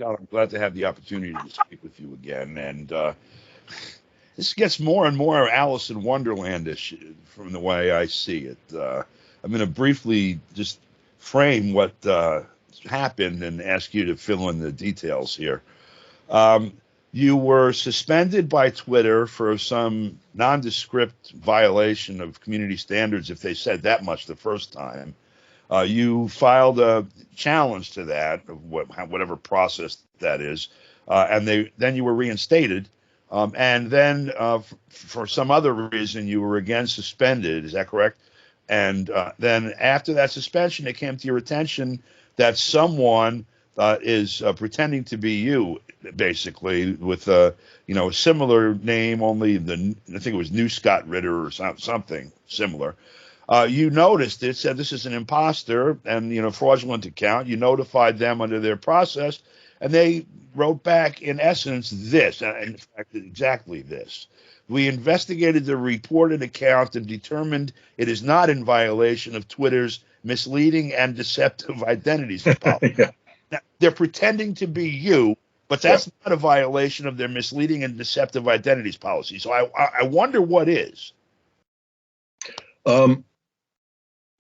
Scott, I'm glad to have the opportunity to speak with you again. And this gets more and more Alice in Wonderlandish from the way I see it. I'm going to briefly just frame what happened and ask you to fill in the details here. You were suspended by Twitter for some nondescript violation of community standards, if they said that much the first time. You filed a challenge to that, whatever process that is, and then you were reinstated. And then for some other reason, you were again suspended. Is that correct? And then after that suspension, it came to your attention that someone is pretending to be you, basically, with a similar name, only I think it was New Scott Ritter or something similar. You noticed it, said this is an imposter and fraudulent account. You notified them under their process, and they wrote back in essence this, in fact, exactly this. We investigated the reported account and determined it is not in violation of Twitter's misleading and deceptive identities policy. Yeah. Now, they're pretending to be you, but that's not a violation of their misleading and deceptive identities policy. So I wonder what is.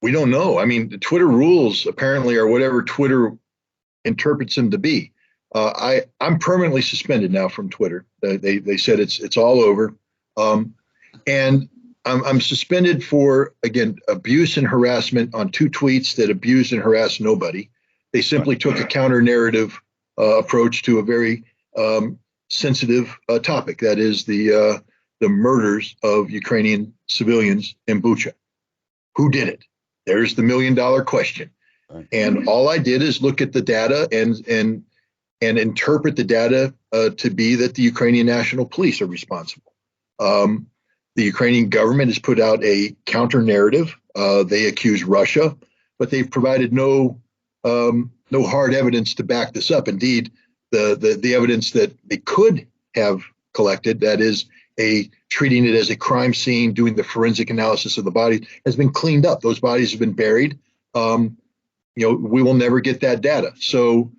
We don't know. I mean, the Twitter rules apparently are whatever Twitter interprets them to be. I'm permanently suspended now from Twitter. They said it's all over. And I'm suspended for, again, abuse and harassment on 2 tweets that abused and harassed nobody. They simply took a counter narrative approach to a very sensitive topic. That is the murders of Ukrainian civilians in Bucha. Who did it? There's the $1 million question. And all I did is look at the data and interpret the data to be that the Ukrainian National Police are responsible. The Ukrainian government has put out a counter narrative. They accuse Russia, but they've provided no hard evidence to back this up. Indeed, the evidence that they could have collected, that is treating it as a crime scene, doing the forensic analysis of the bodies, has been cleaned up. Those bodies have been buried. We will never get that data. So,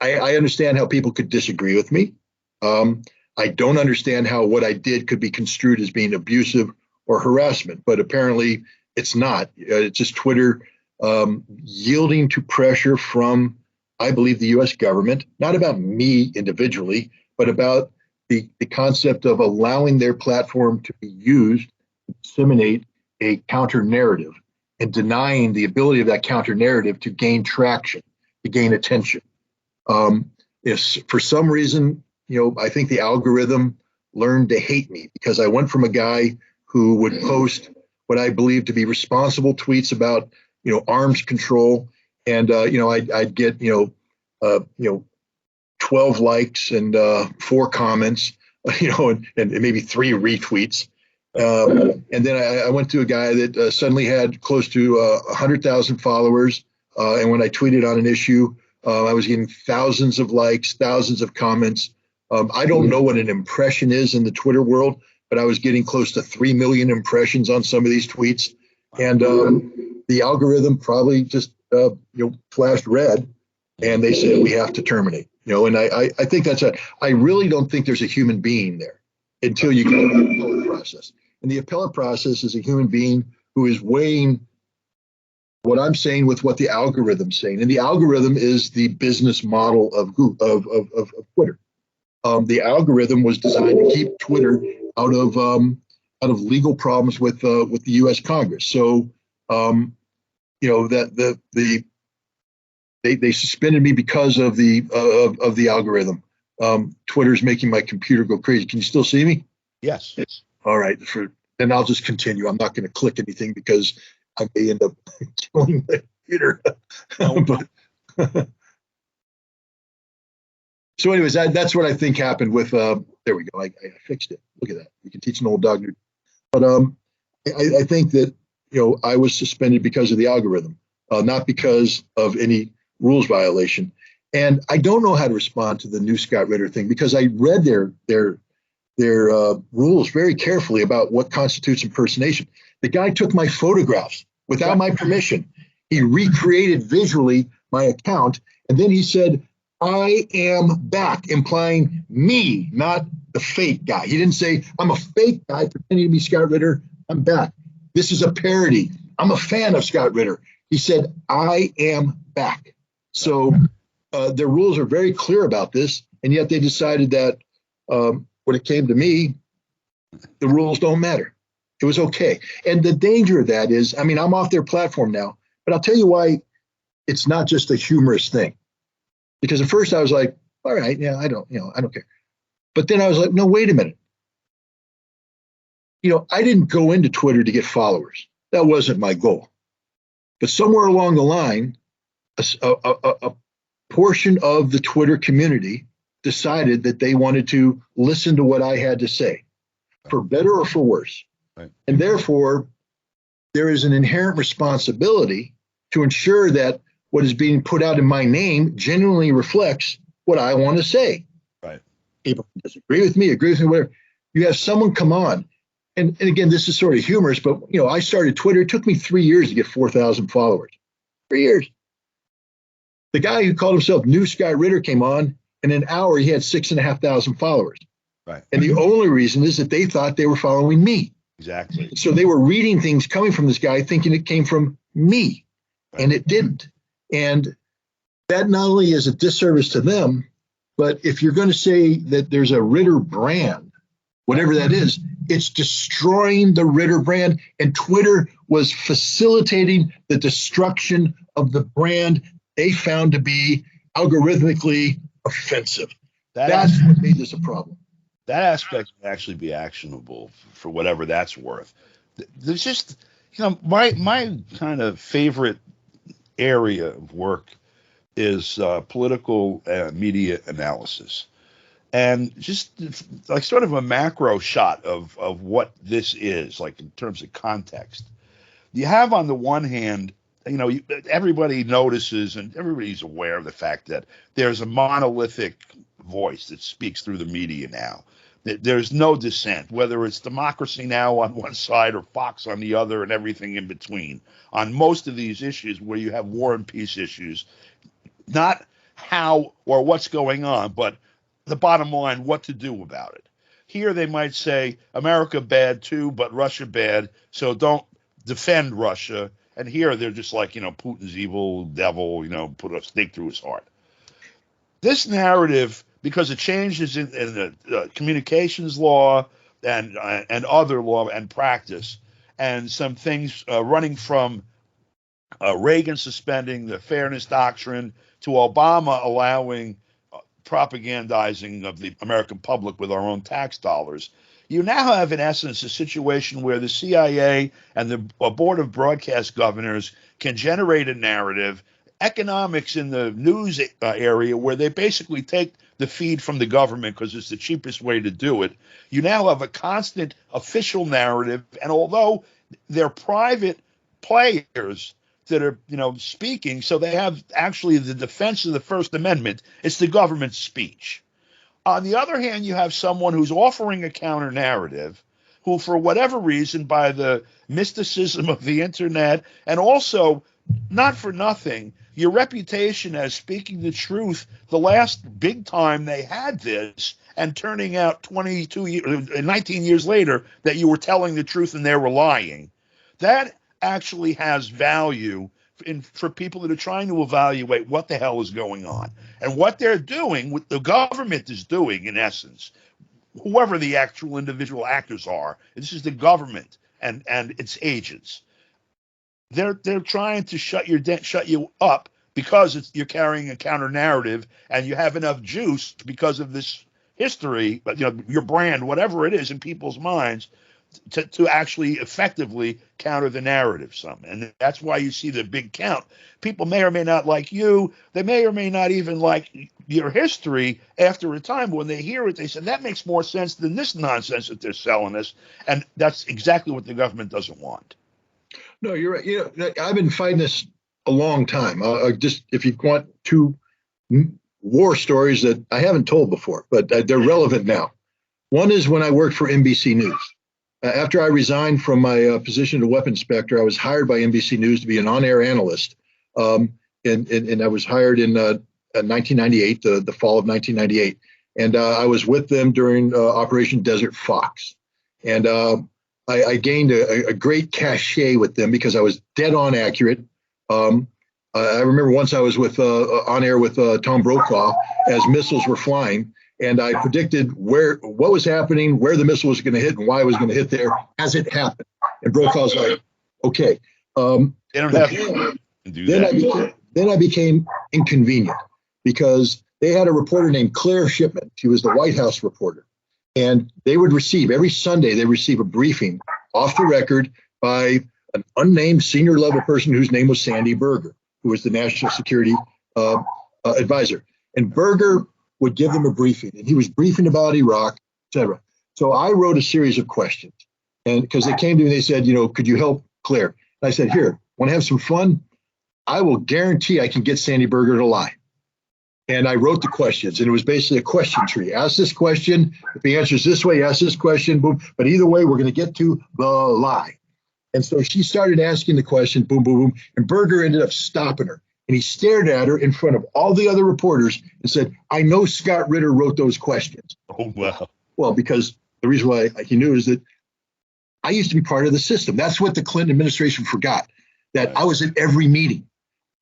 I understand how people could disagree with me. I don't understand how what I did could be construed as being abusive or harassment, but apparently it's not. It's just Twitter yielding to pressure from, I believe, the U.S. government, not about me individually, but about the concept of allowing their platform to be used to disseminate a counter narrative and denying the ability of that counter narrative to gain traction, to gain attention. If for some reason, I think the algorithm learned to hate me because I went from a guy who would post what I believe to be responsible tweets about, arms control, and I'd get 12 likes and 4 comments, and maybe 3 retweets. And then I went to a guy that suddenly had close to 100,000 followers. And when I tweeted on an issue, I was getting thousands of likes, thousands of comments. I don't know what an impression is in the Twitter world, but I was getting close to 3 million impressions on some of these tweets. And the algorithm probably just flashed red, and they said, we have to terminate. And I think I really don't think there's a human being there until you go through the appellate process. And the appellate process is a human being who is weighing what I'm saying with what the algorithm's saying. And the algorithm is the business model of Twitter. The algorithm was designed to keep Twitter out of legal problems with the U.S. Congress. So they suspended me because of the algorithm. Twitter's making my computer go crazy. Can you still see me? Yes. All right. Then I'll just continue. I'm not going to click anything because I may end up killing the computer. So anyways, that's what I think happened with, there we go. I fixed it. Look at that. You can teach an old dog new. But I think that, I was suspended because of the algorithm, not because of any rules violation. And I don't know how to respond to the New Scott Ritter thing because I read their rules very carefully about what constitutes impersonation. The guy took my photographs without my permission. He recreated visually my account And then he said, I am back, implying me, not the fake guy. He didn't say, I'm a fake guy pretending to be Scott Ritter. I'm back. This is a parody. I'm a fan of Scott Ritter. He said, I am back. So their rules are very clear about this. And yet they decided that when it came to me, the rules don't matter. It was okay. And the danger of that is, I mean, I'm off their platform now, but I'll tell you why it's not just a humorous thing. Because at first I was like, all right, yeah, I don't care. But then I was like, no, wait a minute. I didn't go into Twitter to get followers. That wasn't my goal. But somewhere along the line, a portion of the Twitter community decided that they wanted to listen to what I had to say, for better or for worse. Right. And therefore, there is an inherent responsibility to ensure that what is being put out in my name genuinely reflects what I want to say. Right. People disagree with me, agree with me, whatever. You have someone come on, and again, this is sort of humorous, but I started Twitter. It took me 3 years to get 4,000 followers. 3 years. The guy who called himself New Scott Ritter came on, and in an hour he had 6,500 followers. Right. And the only reason is that they thought they were following me. Exactly. So they were reading things coming from this guy thinking it came from me, and it didn't. And that not only is a disservice to them, but if you're going to say that there's a Ritter brand, whatever that is, it's destroying the Ritter brand. And Twitter was facilitating the destruction of the brand they found to be algorithmically offensive. That's what made this a problem. That aspect would actually be actionable for whatever that's worth. There's just, my kind of favorite area of work is political media analysis, and just like sort of a macro shot of what this is, like in terms of context. You have on the one hand, everybody notices and everybody's aware of the fact that there's a monolithic voice that speaks through the media now. There's no dissent, whether it's Democracy Now! On one side or Fox on the other and everything in between. On most of these issues where you have war and peace issues, not how or what's going on, but the bottom line, what to do about it. Here they might say, America bad too, but Russia bad, so don't defend Russia. And here they're just like, Putin's evil devil, put a stake through his heart. This narrative, because it changes in the communications law and other law and practice, and some things running from Reagan suspending the fairness doctrine to Obama allowing propagandizing of the American public with our own tax dollars. You now have, in essence, a situation where the CIA and the Board of Broadcast Governors can generate a narrative, economics in the news area, where they basically take the feed from the government because it's the cheapest way to do it. You now have a constant official narrative, and although they're private players that are, speaking, so they have actually the defense of the First Amendment, it's the government's speech. On the other hand, you have someone who's offering a counter narrative, who, for whatever reason, by the mysticism of the internet, and also, not for nothing, your reputation as speaking the truth, the last big time they had this, and turning out 19 years later that you were telling the truth and they were lying, that actually has value for people that are trying to evaluate what the hell is going on. And what they're doing, what the government is doing, in essence, whoever the actual individual actors are, this is the government and its agents. They're trying to shut you up because you're carrying a counter narrative and you have enough juice because of this history, your brand, whatever it is in people's minds, to actually effectively counter the narrative some. And that's why you see the big count. People may or may not like you. They may or may not even like your history after a time. When they hear it, they say, that makes more sense than this nonsense that they're selling us. And that's exactly what the government doesn't want. No, you're right. I've been fighting this a long time. Just if you want two war stories that I haven't told before, but they're relevant now. One is when I worked for NBC News. After I resigned from my position as a weapons inspector, I was hired by NBC News to be an on-air analyst, and I was hired in 1998, the fall of 1998. And I was with them during Operation Desert Fox. And I gained a great cachet with them because I was dead on accurate. I remember once I was on air with Tom Brokaw as missiles were flying, and I predicted what was happening, where the missile was going to hit, and why it was going to hit there as it happened. And Brokaw's like, okay. They don't have to do that. Then I became inconvenient because they had a reporter named Claire Shipman. She was the White House reporter. And they would every Sunday, they receive a briefing off the record by an unnamed senior level person whose name was Sandy Berger, who was the national security advisor. And Berger would give them a briefing, and he was briefing about Iraq, et cetera. So I wrote a series of questions, and because they came to me, they said, could you help Claire? And I said, here, want to have some fun? I will guarantee I can get Sandy Berger to lie. And I wrote the questions, and it was basically a question tree. Ask this question. If the answer is this way, ask this question, boom. But either way, we're going to get to the lie. And so she started asking the question, boom, boom, boom. And Berger ended up stopping her. And he stared at her in front of all the other reporters and said, I know Scott Ritter wrote those questions. Oh, wow. Well, because the reason why he knew is that I used to be part of the system. That's what the Clinton administration forgot, that I was at every meeting.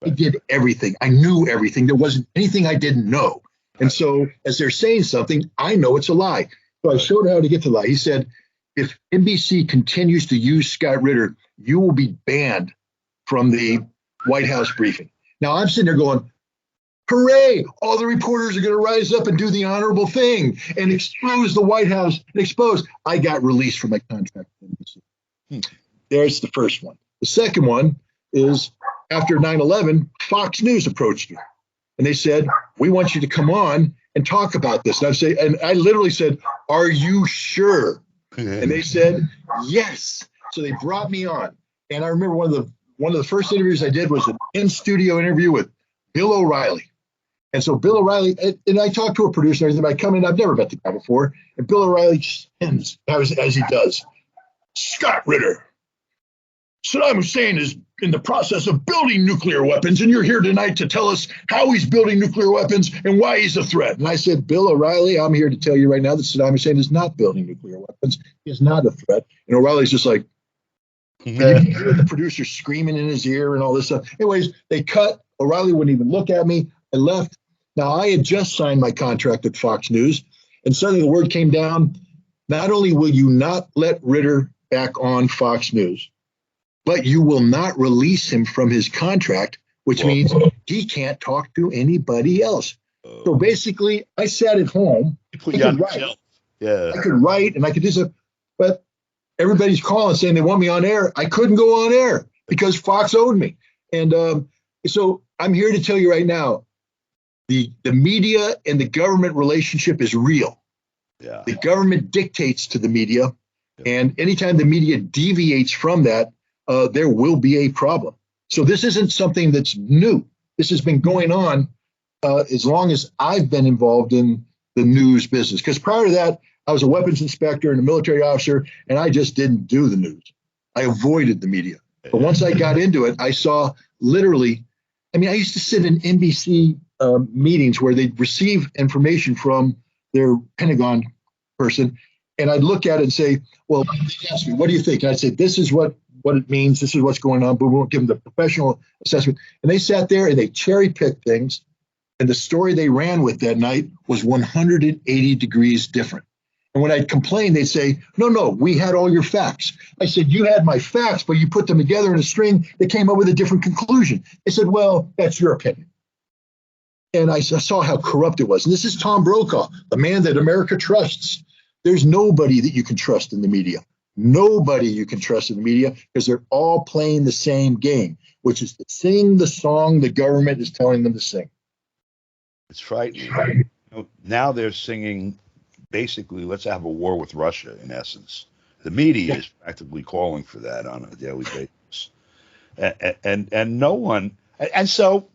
I did everything. I knew everything. There wasn't anything I didn't know. And so as they're saying something, I know it's a lie. So I showed how to get to the lie. He said, if NBC continues to use Scott Ritter, you will be banned from the White House briefing. Now I'm sitting there going, hooray, all the reporters are going to rise up and do the honorable thing and expose the White House and expose. I got released from my contract with NBC. There's the first one. The second one is after 9/11, Fox News approached me and they said, we want you to come on and talk about this. And I literally said, are you sure? And they said, yes. So they brought me on. And I remember one of the first interviews I did was an in-studio interview with Bill O'Reilly. And so Bill O'Reilly, and I talked to a producer and everything. I come in, I've never met the guy before. And Bill O'Reilly just ends, as he does. Scott Ritter, Saddam Hussein is in the process of building nuclear weapons, and you're here tonight to tell us how he's building nuclear weapons and why he's a threat. And I said, Bill O'Reilly, I'm here to tell you right now that Saddam Hussein is not building nuclear weapons. He is not a threat. And O'Reilly's just like, you hear the producer screaming in his ear and all this stuff. Anyways, they cut. O'Reilly wouldn't even look at me. I left. Now, I had just signed my contract at Fox News, and suddenly the word came down, not only will you not let Ritter back on Fox News, but you will not release him from his contract, which means he can't talk to anybody else. So basically, I sat at home. I could write and I could do stuff, but everybody's calling saying they want me on air. I couldn't go on air because Fox owed me. And so I'm here to tell you right now, the media and the government relationship is real. Yeah. The government dictates to the media, and anytime the media deviates from that, there will be a problem. So this isn't something that's new. This has been going on as long as I've been involved in the news business. Because prior to that, I was a weapons inspector and a military officer, and I just didn't do the news. I avoided the media. But once I got into it, I saw literally, I used to sit in NBC meetings where they'd receive information from their Pentagon person, and I'd look at it and say, well, they ask me, what do you think? And I'd say, this is what it means. This is what's going on. But we won't give them the professional assessment. And they sat there and they cherry picked things. And the story they ran with that night was 180 degrees different. And when I'd complain, they'd say, no, we had all your facts. I said, you had my facts, but you put them together in a string that came up with a different conclusion. They said, well, that's your opinion. And I saw how corrupt it was. And this is Tom Brokaw, the man that America trusts. There's nobody that you can trust in the media. Nobody you can trust in the media because they're all playing the same game, which is to sing the song the government is telling them to sing. It's frightening. Now they're singing, basically, let's have a war with Russia, in essence. The media is practically calling for that on a daily basis. And no one, and so,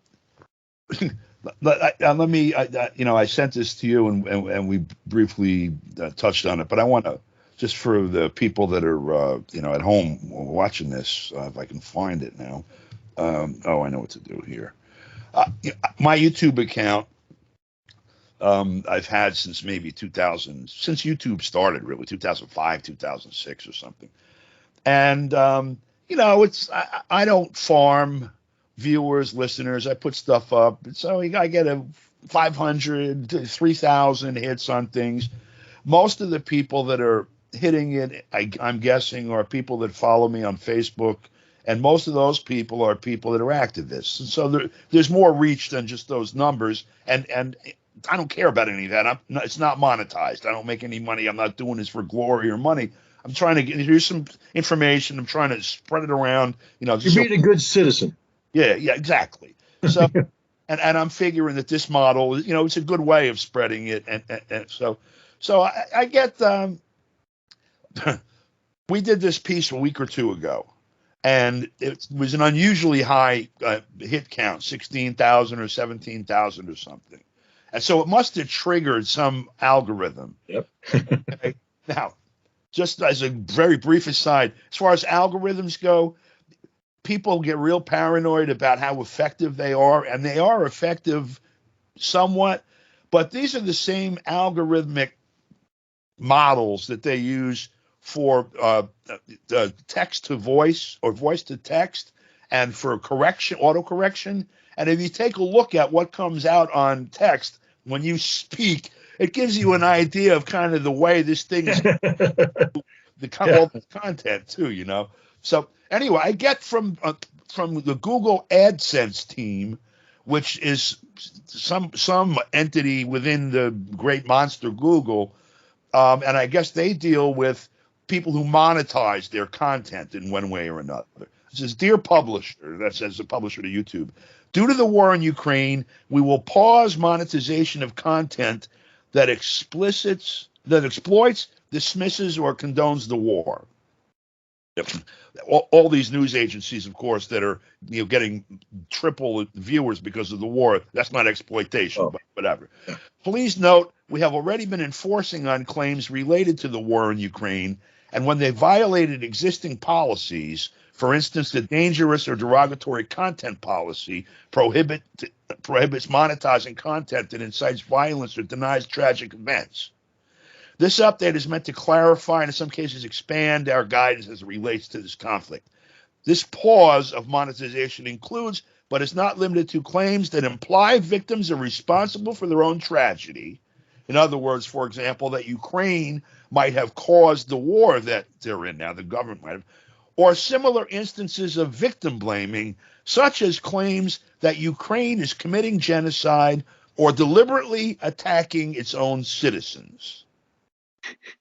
let me, I sent this to you and we briefly touched on it, but I want to, just for the people that are, at home watching this, if I can find it now. I know what to do here. My YouTube account, I've had since maybe 2000, since YouTube started, really 2005, 2006 or something. And I don't farm viewers, listeners. I put stuff up, so I get a 500 to 3,000 hits on things. Most of the people that are hitting it, I'm guessing, are people that follow me on Facebook, and most of those people are people that are activists. And so there's more reach than just those numbers. And I don't care about any of that. It's not monetized. I don't make any money. I'm not doing this for glory or money. I'm trying to here's some information. I'm trying to spread it around. You're being a good citizen. Yeah, exactly. So, and I'm figuring that this model, it's a good way of spreading it. And so I get. We did this piece a week or two ago, and it was an unusually high hit count, 16,000 or 17,000 or something. And so it must have triggered some algorithm. Yep. Okay? Now, just as a very brief aside, as far as algorithms go, people get real paranoid about how effective they are, and they are effective somewhat, but these are the same algorithmic models that they use for text to voice or voice to text and for correction, autocorrection. And if you take a look at what comes out on text when you speak, it gives you an idea of kind of the way this thing is, all the content too, So anyway, I get from the Google AdSense team, which is some entity within the great monster Google, and I guess they deal with people who monetize their content in one way or another. It says, "Dear publisher," that says the publisher to YouTube, "due to the war in Ukraine, we will pause monetization of content that exploits, dismisses, or condones the war." All these news agencies, of course, that are getting triple viewers because of the war, that's not exploitation, but whatever. "Please note, we have already been enforcing on claims related to the war in Ukraine, and when they violated existing policies, for instance, the dangerous or derogatory content policy prohibits monetizing content that incites violence or denies tragic events. This update is meant to clarify and in some cases expand our guidance as it relates to this conflict. This pause of monetization includes, but is not limited to, claims that imply victims are responsible for their own tragedy. In other words, for example, that Ukraine might have caused the war that they're in now, the government might have, or similar instances of victim blaming, such as claims that Ukraine is committing genocide or deliberately attacking its own citizens."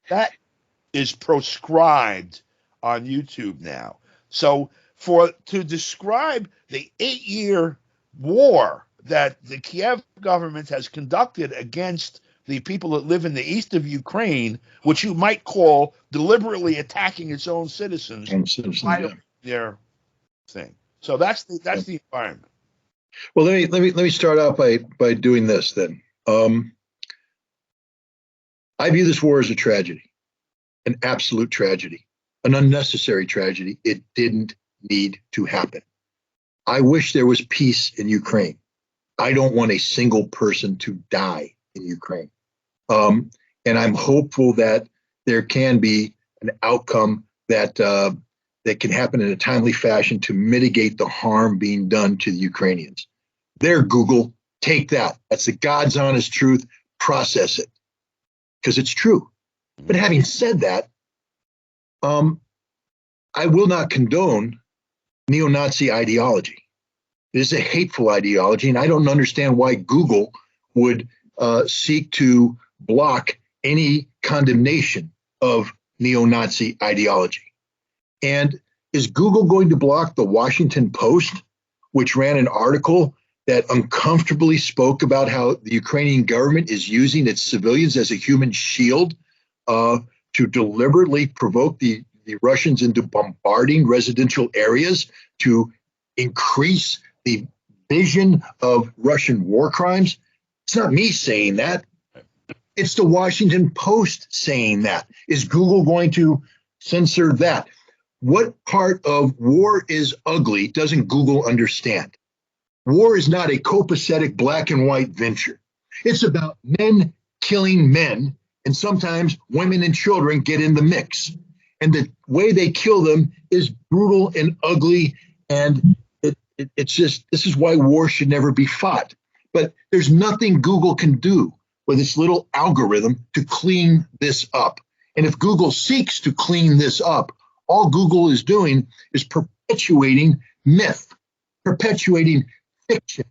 That is proscribed on YouTube now. So to describe the 8-year war that the Kiev government has conducted against the people that live in the east of Ukraine, which you might call deliberately attacking its own citizens, their thing. So that's the environment. Well, let me start out by doing this then. I view this war as a tragedy, an absolute tragedy, an unnecessary tragedy. It didn't need to happen. I wish there was peace in Ukraine. I don't want a single person to die in Ukraine. And I'm hopeful that there can be an outcome that can happen in a timely fashion to mitigate the harm being done to the Ukrainians. There, Google, take that. That's the God's honest truth. Process it, because it's true. But having said that, I will not condone neo-Nazi ideology. It is a hateful ideology, and I don't understand why Google would seek to block any condemnation of neo-Nazi ideology. And is Google going to block the Washington Post, which ran an article that uncomfortably spoke about how the Ukrainian government is using its civilians as a human shield to deliberately provoke the Russians into bombarding residential areas to increase the vision of Russian war crimes? It's not me saying that. It's the Washington Post saying that. Is Google going to censor that? What part of war is ugly doesn't Google understand? War is not a copacetic black and white venture. It's about men killing men, and sometimes women and children get in the mix. And the way they kill them is brutal and ugly. And it's just, this is why war should never be fought. But there's nothing Google can do with its little algorithm to clean this up. And if Google seeks to clean this up, all Google is doing is perpetuating myth, perpetuating fiction.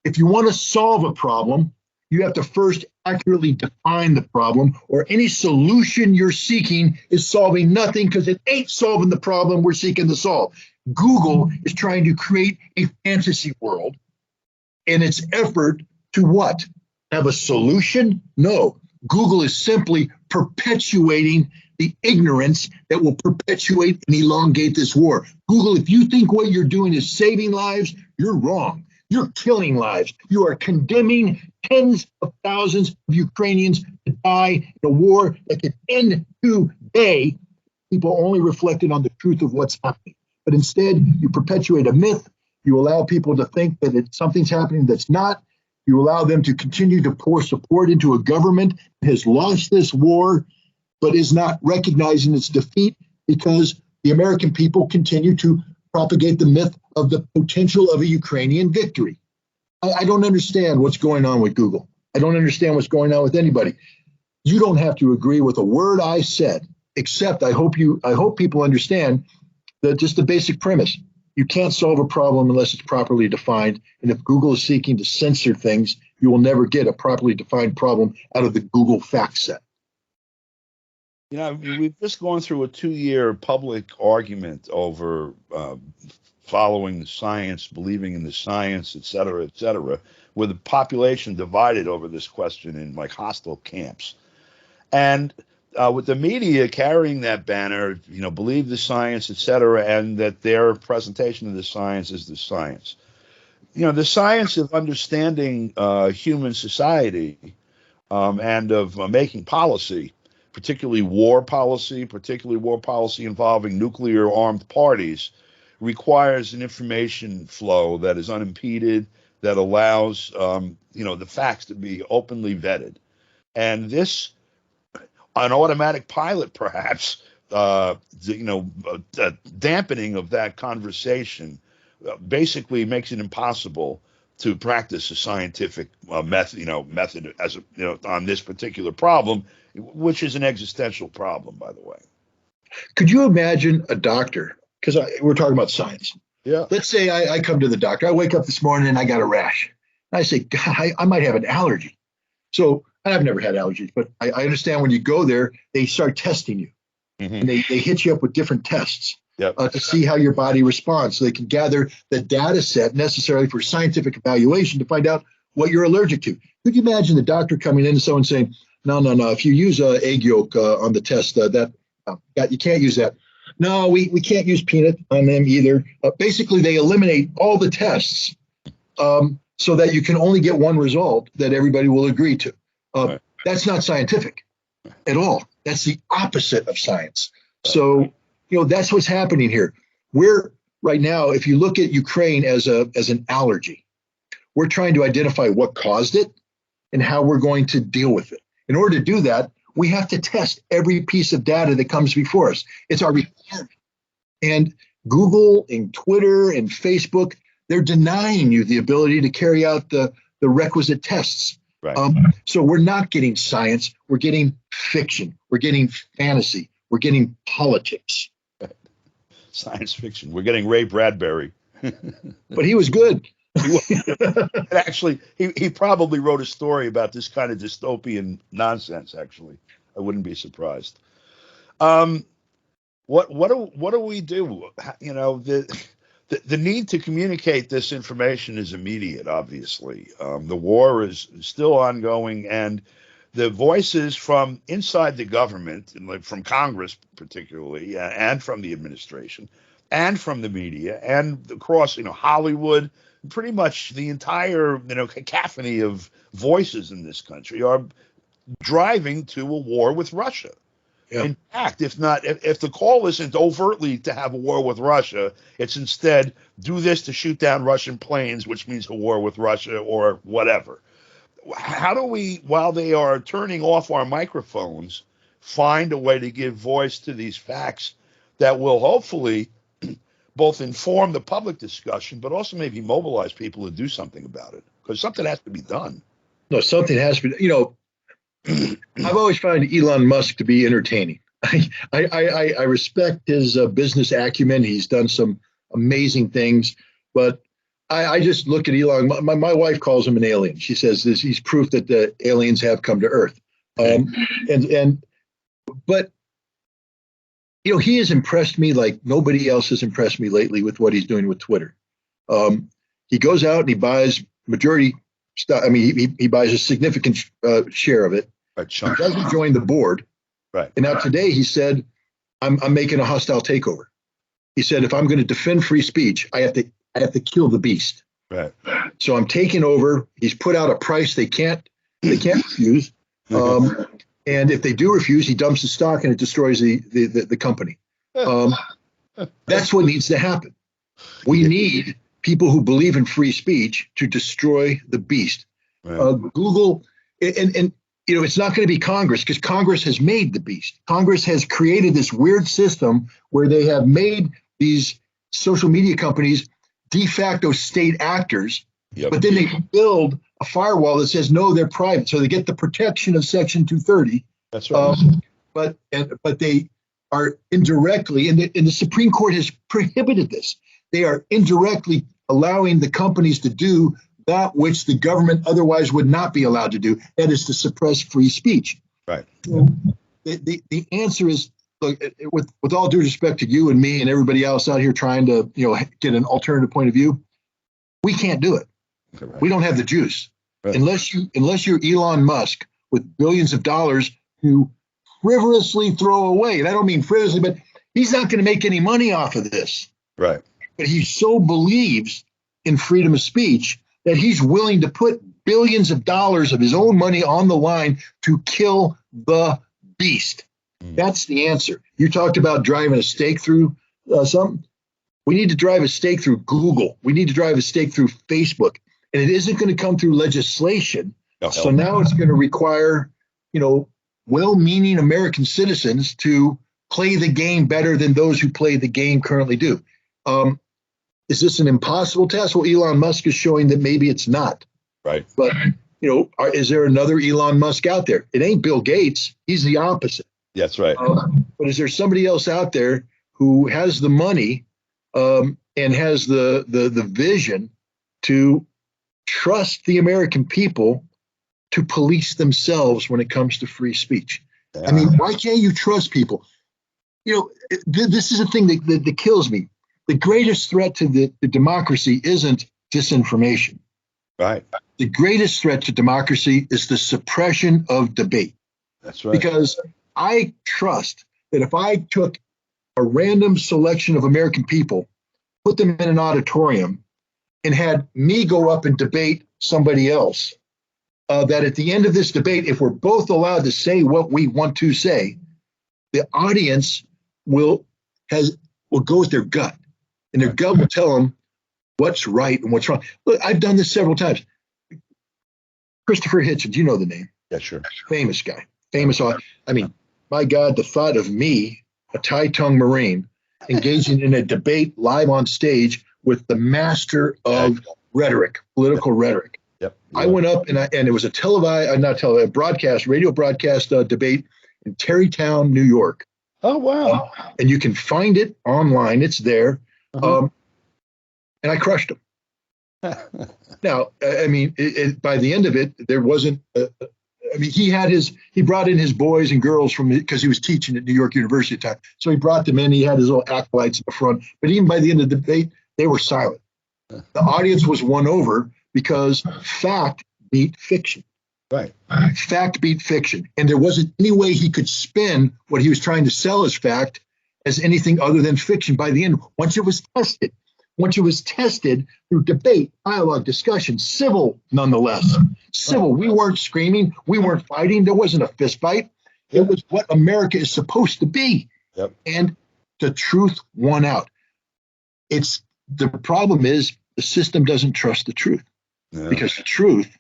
If you want to solve a problem, you have to first accurately define the problem, or any solution you're seeking is solving nothing because it ain't solving the problem we're seeking to solve. Google is trying to create a fantasy world in its effort to what? Have a solution? No. Google is simply perpetuating the ignorance that will perpetuate and elongate this war. Google, if you think what you're doing is saving lives, you're wrong. You're killing lives. You are condemning tens of thousands of Ukrainians to die in a war that could end today. People only reflected on the truth of what's happening. But instead, you perpetuate a myth. You allow people to think that something's happening that's not. You allow them to continue to pour support into a government that has lost this war, but is not recognizing its defeat because the American people continue to propagate the myth of the potential of a Ukrainian victory. I don't understand what's going on with Google. I don't understand what's going on with anybody. You don't have to agree with a word I said, except I hope people understand that just the basic premise. You can't solve a problem unless it's properly defined. And if Google is seeking to censor things, you will never get a properly defined problem out of the Google fact set. You know, we've just gone through a 2-year public argument over following the science, believing in the science, et cetera, with the population divided over this question in like hostile camps. And with the media carrying that banner, you know, believe the science, et cetera, and that their presentation of the science is the science. You know, the science of understanding human society and of making policy, particularly war policy involving nuclear armed parties, requires an information flow that is unimpeded, that allows, the facts to be openly vetted. And this, an automatic pilot, perhaps, dampening of that conversation basically makes it impossible to practice a scientific method as on this particular problem, which is an existential problem, by the way. Could you imagine a doctor? Because we're talking about science. Yeah. Let's say I come to the doctor. I wake up this morning and I got a rash. And I say, God, I might have an allergy. So I've never had allergies, but I understand when you go there, they start testing you. Mm-hmm. And they hit you up with different tests. Yep. To see how your body responds, so they can gather the data set necessary for scientific evaluation to find out what you're allergic to. Could you imagine the doctor coming in and someone saying, no, if you use egg yolk on the test, you can't use that. No, we can't use peanut on them either. Basically, they eliminate all the tests so that you can only get one result that everybody will agree to. Right. That's not scientific at all. That's the opposite of science. So, that's what's happening here. We're right now, if you look at Ukraine as an allergy, we're trying to identify what caused it and how we're going to deal with it. In order to do that, we have to test every piece of data that comes before us. It's our requirement. And Google and Twitter and Facebook, they're denying you the ability to carry out the requisite tests. Right. So we're not getting science. We're getting fiction. We're getting fantasy. We're getting politics. Science fiction. We're getting Ray Bradbury. But he was good. Actually, he probably wrote a story about this kind of dystopian nonsense, actually. I wouldn't be surprised. What do we do? The need to communicate this information is immediate, obviously. The war is still ongoing, and the voices from inside the government, and from Congress particularly, and from the administration, and from the media, and across Hollywood, pretty much the entire cacophony of voices in this country are driving to a war with Russia. intact. If not, if the call isn't overtly to have a war with Russia, it's instead do this to shoot down Russian planes, which means a war with Russia or whatever. How do we, while they are turning off our microphones, find a way to give voice to these facts that will hopefully both inform the public discussion, but also maybe mobilize people to do something about it? Because something has to be done. No, something has to be. I've always found Elon Musk to be entertaining. I respect his business acumen. He's done some amazing things, but I just look at Elon. My wife calls him an alien. She says he's proof that the aliens have come to Earth. But he has impressed me like nobody else has impressed me lately with what he's doing with Twitter. He goes out and he buys majority stock. I mean, he buys a significant share of it. A chunk. He doesn't join the board. Right. And now today he said, I'm making a hostile takeover. He said, if I'm going to defend free speech, I have to kill the beast. Right. So I'm taking over. He's put out a price they can't refuse. And if they do refuse, he dumps the stock and it destroys the company. That's what needs to happen. We need people who believe in free speech to destroy the beast. Right. Google, and it's not going to be Congress, because Congress has made the beast. Congress has created this weird system where they have made these social media companies de facto state actors, but then they build a firewall that says, no, they're private. So they get the protection of Section 230. That's right. But they are indirectly, and the Supreme Court has prohibited this. They are indirectly allowing the companies to do that which the government otherwise would not be allowed to do. That is to suppress free speech. Right. So the answer is, look, with all due respect to you and me and everybody else out here trying to get an alternative point of view, we can't do it. Correct. We don't have the juice. Right. Unless you're Elon Musk with billions of dollars to frivolously throw away. And I don't mean frivolously, but he's not going to make any money off of this. Right. But he so believes in freedom of speech that he's willing to put billions of dollars of his own money on the line to kill the beast. That's the answer. You talked about driving a stake through something. We need to drive a stake through Google. We need to drive a stake through Facebook. And it isn't going to come through legislation. So now it's going to require, well-meaning American citizens to play the game better than those who play the game currently do. Is this an impossible task? Well, Elon Musk is showing that maybe it's not. Right. But, is there another Elon Musk out there? It ain't Bill Gates. He's the opposite. That's right. But is there somebody else out there who has the money and has the vision to trust the American people to police themselves when it comes to free speech? I mean, why can't you trust people? This is a thing that kills me. The greatest threat to the democracy isn't disinformation. Right. The greatest threat to democracy is the suppression of debate. That's right. Because I trust that if I took a random selection of American people, put them in an auditorium, and had me go up and debate somebody else, that at the end of this debate, if we're both allowed to say what we want to say, the audience will go with their gut, and their gut will tell them what's right and what's wrong. Look, I've done this several times. Christopher Hitchens, you know the name. Yeah, sure. Famous guy. Famous. I mean, my God, the thought of me, a Thai-tongue Marine, engaging in a debate live on stage with the master of rhetoric, political rhetoric. Yep. I went up and it was a radio broadcast debate in Tarrytown, New York. Oh, wow. And you can find it online. It's there. And I crushed him. Now, I mean, by the end of it, there wasn't, he brought in his boys and girls because he was teaching at New York University at the time. So he brought them in. He had his little acolytes in the front. But even by the end of the debate, they were silent. The audience was won over because fact beat fiction. Right. Fact beat fiction. And there wasn't any way he could spin what he was trying to sell as fact as anything other than fiction by the end, once it was tested through debate, dialogue, discussion, civil nonetheless. Civil. We weren't screaming. We weren't fighting. There wasn't a fist fight. It was what America is supposed to be. Yep. And the truth won out. The problem is the system doesn't trust the truth because the truth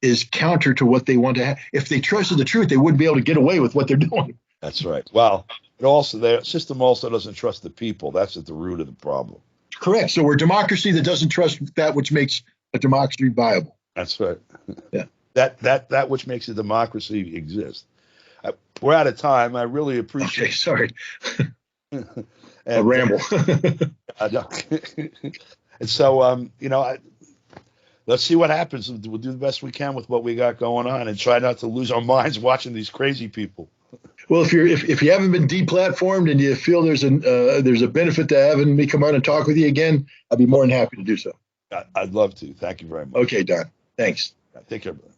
is counter to what they want to have. If they trusted the truth, they wouldn't be able to get away with what they're doing. That's right. Well, the system also doesn't trust the people. That's at the root of the problem. Correct. So we're a democracy that doesn't trust that which makes a democracy viable. That's right. Yeah. That which makes a democracy exist. We're out of time. I really appreciate. Okay, sorry. A ramble. And so, let's see what happens. We'll do the best we can with what we got going on, and try not to lose our minds watching these crazy people. Well, if you haven't been deplatformed and you feel there's a benefit to having me come on and talk with you again, I'd be more than happy to do so. I'd love to. Thank you very much. Okay, Don. Thanks. Take care, brother.